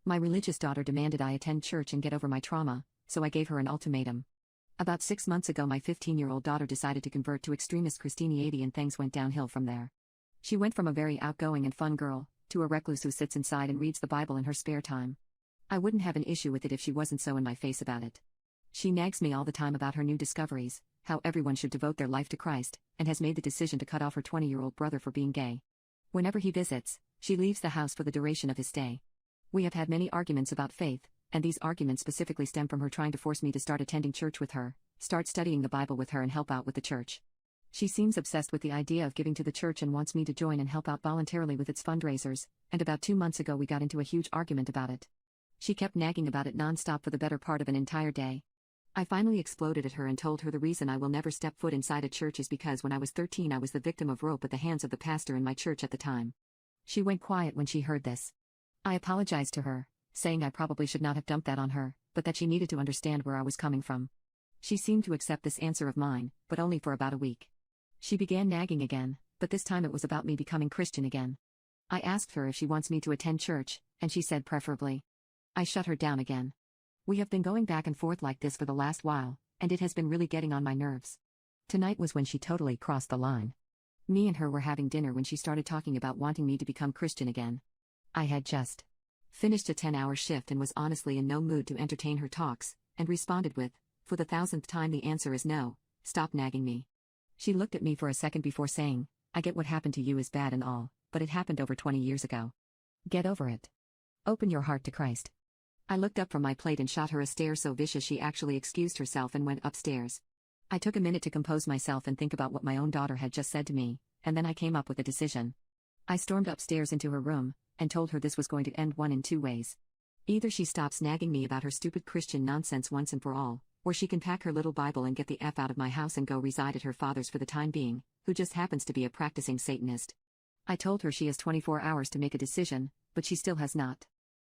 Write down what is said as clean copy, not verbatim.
My religious daughter demanded I attend church and get over my trauma, so I gave her an ultimatum. About 6 months ago, my 15-year-old daughter decided to convert to extremist Christianity, and things went downhill from there. She went from a very outgoing and fun girl to a recluse who sits inside and reads the Bible in her spare time. I wouldn't have an issue with it if she wasn't so in my face about it. She nags me all the time about her new discoveries, how everyone should devote their life to Christ, and has made the decision to cut off her 20-year-old brother for being gay. Whenever he visits, she leaves the house for the duration of his stay. We have had many arguments about faith, and these arguments specifically stem from her trying to force me to start attending church with her, start studying the Bible with her, and help out with the church. She seems obsessed with the idea of giving to the church and wants me to join and help out voluntarily with its fundraisers, and about 2 months ago we got into a huge argument about it. She kept nagging about it nonstop for the better part of an entire day. I finally exploded at her and told her the reason I will never step foot inside a church is because when I was 13 I was the victim of rape at the hands of the pastor in my church at the time. She went quiet when she heard this. I apologized to her, saying I probably should not have dumped that on her, but that she needed to understand where I was coming from. She seemed to accept this answer of mine, but only for about a week. She began nagging again, but this time it was about me becoming Christian again. I asked her if she wants me to attend church, and she said preferably. I shut her down again. We have been going back and forth like this for the last while, and it has been really getting on my nerves. Tonight was when she totally crossed the line. Me and her were having dinner when she started talking about wanting me to become Christian again. I had just finished a 10-hour shift and was honestly in no mood to entertain her talks, and responded with, "For the 1000th time the answer is no, stop nagging me." She looked at me for a second before saying, "I get what happened to you is bad and all, but it happened over 20 years ago. Get over it. Open your heart to Christ." I looked up from my plate and shot her a stare so vicious she actually excused herself and went upstairs. I took a minute to compose myself and think about what my own daughter had just said to me, and then I came up with a decision. I stormed upstairs into her room, and told her this was going to end one in two ways. Either she stops nagging me about her stupid Christian nonsense once and for all, or she can pack her little Bible and get the F out of my house and go reside at her father's for the time being, who just happens to be a practicing Satanist. I told her she has 24 hours to make a decision, but she still has not.